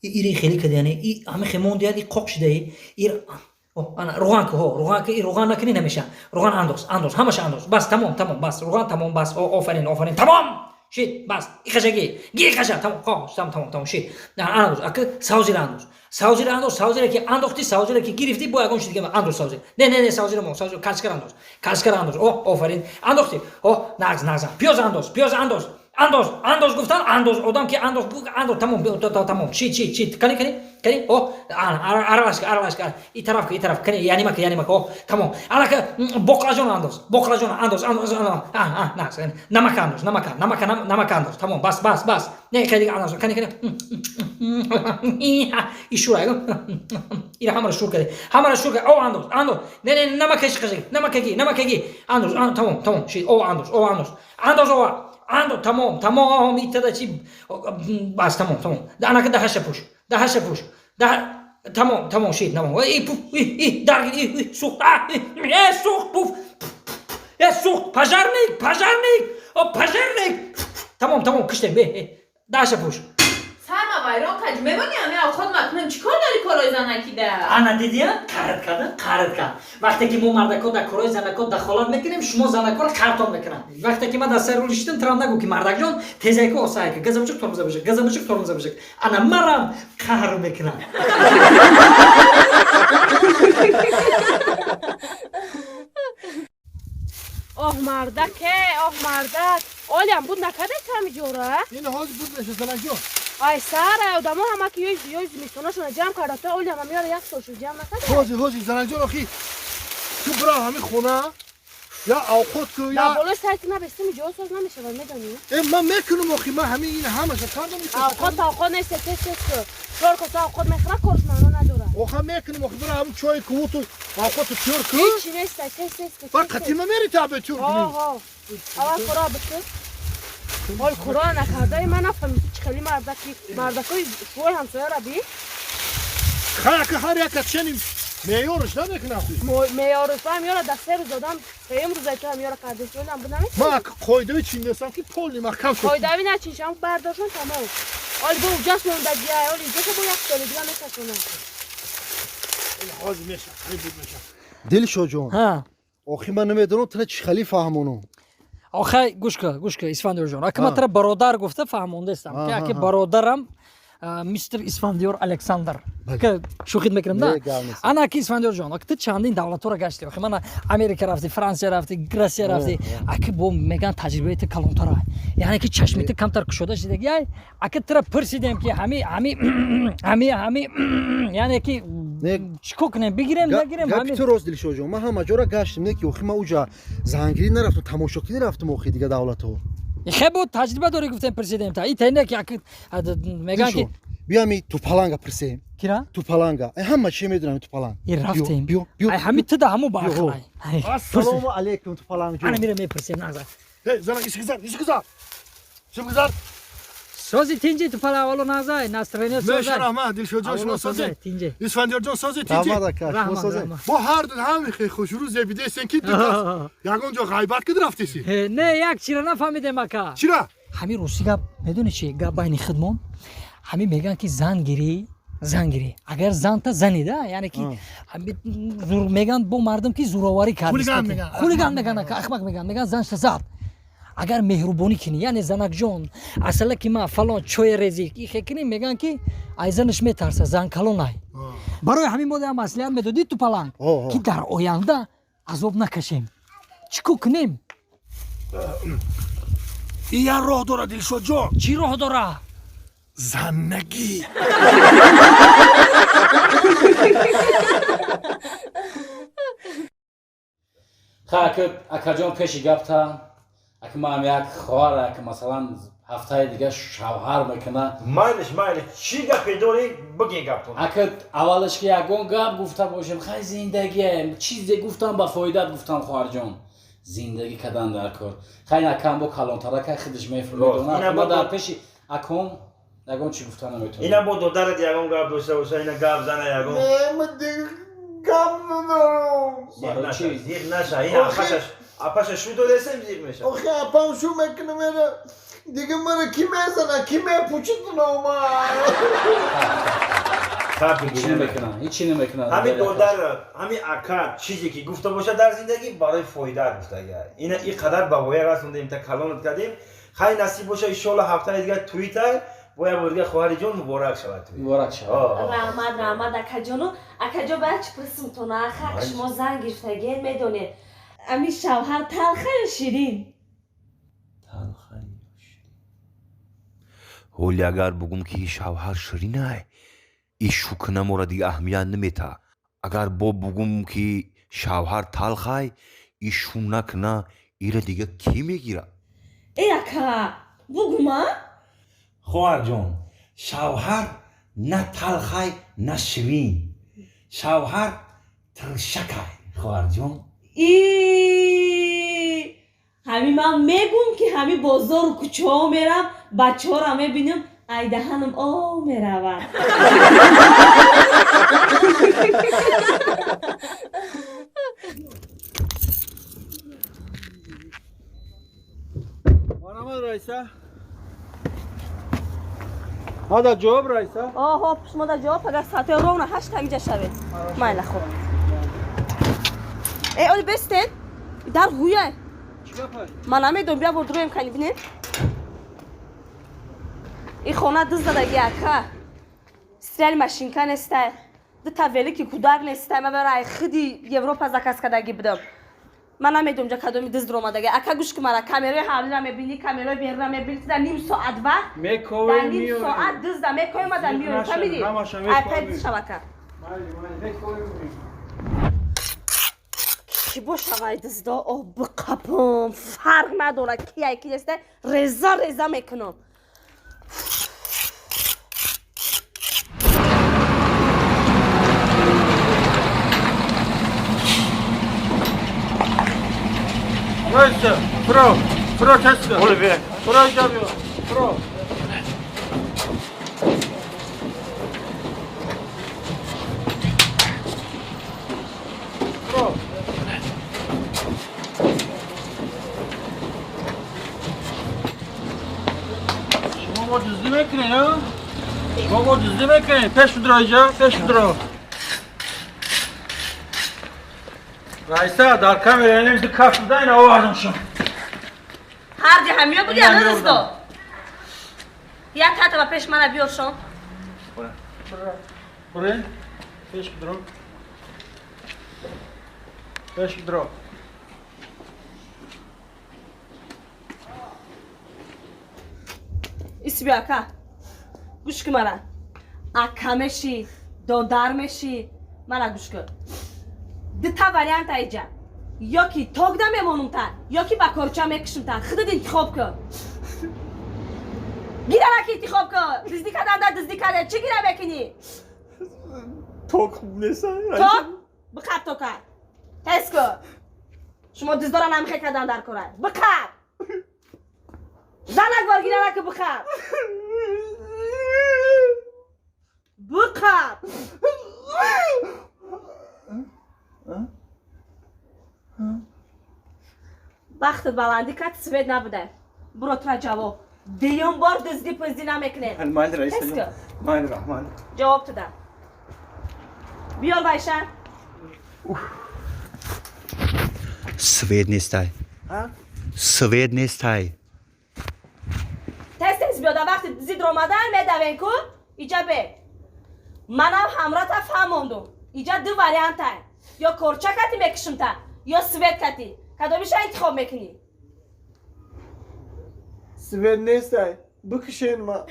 ایری خیلی کدی یعنی همه خمون دیاری قاقش دی ایر انا روغان که روغان نکنی نمیشه روغان اندوز همش اندوز بس تمام بس روغان تمام بس آفرین تمام شید بس ایخشگی گی خشا تمام شید نه اندوز اک ساوزیر اندوز که اندوختی ساوزیر که گرفتی با اگون شید که اندوز ساوزیر نه ساوزیر کاسکر اندوز آفرین اندوختی نغز پیاز اندوز گفتن اندوز آدم که اندوز تمام چی کنی аралаш این طرف کنی یعنی مکه تمام الان که بقلاجون اندوز نمک اندوز تمام بس نه کنی اندوز کنی ایشورا این همه شور کرد او اندوز نه نمکگی اندوز تمام شید او اندوز تمام ایتدا چی بس تمام انا که دهش پوش تمام شید ای درگیر سوخت پوف سوخت پژرنیک تمام کشتیم دهش پوش سرما وایران کج میبینی همه خود مکنم چیکار داری کارای زنکی ده انا دیدیا قرد کرد وقتی که ما مردکا در کارای زنکا دخالت میکنیم شما زنکا رو قرتون میکنن وقتی که ما در سر رولشتم ترام نگو که مردک جان تیزای که آسای که گزمچک ترمز بشه انا مرم قهر میکنم مردک olham bu ne kadar tamijora این حاج بود نشه زنجو ay sara odamo ama ki yoz misona shona jam karata olham amira yak soshu jam nakada حاجی زنجو اخی تو برا همین خونه یا اوقات کو ya یا bolo sertina bestim jo soz namiشه var medani من میکنم اخی من همین این همه کار نمیکنم اوقات neyse test Çorko اوقات mekra korkma نداره اخا میکنم اخی برا همین چای کو تو اوقات تور کو hiç neyse test بر قتیمه میری تابه تور ها اول کورا بشه مال کورا نکرده من نفهمیدم چه خیلی مردکی شوی همسایه را بی خیلی که هر یک چنین میارش نمیکنم میارش هم یارا دسته رو دادم سیم روزای تو هم یارا کرده شدم بودم ما قایدوی چین دستم که پولی محکم شد قایدوی نچینشم برداشتن تمام حال با اونجاست موندگی های حال اینجا که با یک سالی دیگه میکشونم حاج میشه خیلی بود میشه دلشو جون ها آخی من نمیدونم تو چی خیلی فهمونو آخه گوش که اسفندیار جان اگه من برادر گفته فهمونده استم که اگه برادرم مستر اسفندیار الکساندر که شوخی میکنم نه انا کی اسفندیار جان اگه چندین دولت‌ها را گشتی اخه من امریکا رفتی فرانسه رفتی گرسیا رفتی اگه با میگن تجربه کلانتر یعنی که چشمت کمتر کشوده شده یا اگه تر پرسیدم که همه یعنی که چیکار کنم بگیرم نگیرم همین تو روز دلشو جون من همه جورا گشتم نه که اخی ما اوجا زنگیری نرفتم تماشاگری نرفتم اخی دیگه دولت‌ها خیلی بود تجربه داری گفتم پرسیدم تا این تنه که میگن که بیامی تو پلنگا پرسیم کیرا تو پلنگا همه چی میدونم تو پلنگ این رفتیم بیو همین تو همو با اخلای السلام علیکم تو پلنگ انا میرم میپرسیم نازا زنا ایش گذار سازی تینجی تو پلا ولو نازا ناسترینه سازی میشه رحمت دلشو جان شما سازی تینجی اسفندیار جان سازی تینجی ما هر دو هم خیلی خوش روز بیده سن کی تو یگان جا غیبت که رفتیسی نه یک چیرا نفهمیدم اکا چرا همین روسیگا میدونی چی گاباین خدمون همین میگن که زنگیری اگر زن تا زنیده یعنی که زور میگن با مردم که زوراوری کرده خولیگان میگن احمق میگن زن زاد اگر مهربانی کنی یعنی زنک جون اصلا که ما فلان چوی ریزی کی خکنی میگن که ایزنش میترسه زن کلونای برای همین مورد مسئله میدادی تو پلنگ که در آینده عذاب نکشیم چیکار کنیم این راه داره دلشو جان چی راه داره زنگی خاک اکجان پیش گفته اگه ما یک خواهر که مثلا هفته دیگه شوهر میکنه مایلش چی گپی داری بگی گپتون اگه اولش که یکون گپ گفته باشم خیلی زندگی چیزی گفتم با فایده گفتم خواهر جان زندگی کردن در کار خیلی کم با کلانتره که خودش میفهمه ما در پیش اکم یکون چی گفتن نمیتونه اینا با دخترت یکون گپ داشته باشه اینا گپ زنه یکون من دیگه گپ ندارم زیر نشه این اپاش شو دادسم زیر میشه آخه اپام شو میکنه میره دیگه مرا کی میزنه کی میپوچه تو نامه خب هیچی نمیکنم هیچی نمیکنم همین دولدر همین اکا چیزی که گفته باشه در زندگی برای فایده گفته این قدر به وای رسوندیم تا کلامت کردیم خیلی نصیب باشه ان شاء الله هفته دیگه توییتر باید دیگه خواهر جون مبارک شود مبارک شود رحمت اکا جانو اکا جا باید چی پرسیم تو نه خک شما زن گرفتگین میدونه امی شوهر تلخه یا شیرین ولی اگر بگم که شوهر شیرینه این شوکنه مورا دیگه اهمیت نمیته اگر بگم که شوهر تلخه این شونک نه ایره دیگه کی میگیره ای اکا بگو ما خواهر جون شوهر نه تلخه نه شیرین شوهر ترشکه خواهر جون ای همی من میگم که همی بازار و کوچه ها میرم بچه ها را میبینم ای دهنم آ میروم آرامد رایسا هذا جواب رایسا آها شما در جواب اگر ساعت رو 8 همیجا شوید مایلا خوب ای اولی بستین در هویه من نمیدونم بیا برد رویم کنی بینید این خونه دست دادگی اکا استریال ماشینکا نسته ده تولی که کودک نسته من برای خیلی یوروپا زکاس کدگی بدم من نمیدونم جا کدومی دست درو مدگی اکا گوش که مرا کامیرای حوالی را میبینی کامیرای بیر را میبینی در نیم ساعت وقت در نیم ساعت دست دا میکوی ما در میونی فهمیدی؟ ایپد شبکه کی باشه دست دا آب بقبم فرق نداره کی یکی دسته رزا میکنم رایسا برو کسکا برو اینجا بیا برو شما دزدی میکنین ها؟ شما دزدی میکنین پیش بدرو اینجا پیش بدرو رایسا در کامیرا نمیشه کف بدین آوردم شما هر دی همیو بودی الان دست دو یک کتا با پیش من بیار شما برین پیش بدرو پیش بدرو اسمی اکا گوش که مرا اکا میشی دودار میشی مرا گوش کن دتا وریانت ایجا یا کی توگ دا میمونم تا یا کی با کورچا میکشم تا خودت انتخاب کن گیره که انتخاب کن دزدی کردن دزدی کردن چی گیره بکنی توک خوب نیستن توک بخاب توکا حس کن شما دزدارا نمیخواه کردن در کره بخاب زنک بار گیره که بخاب بخاب وقت بلندی که سوید نبوده برو ترا جواب دیون بار دزدی پزدی نمیکنه المال رئیس مان رحمان جواب تدم بیار بایشن سوید نیستای سوید نیستای تست بیاده وقتی زید رومدن میدوین کن ایجا به منم همراه تا فهموندم ایجا دو وریانت هست یا کورچا کتی میکشم تا یا سوید کتی کدومیش انتخاب میکنی سوید نیستن بکشین ما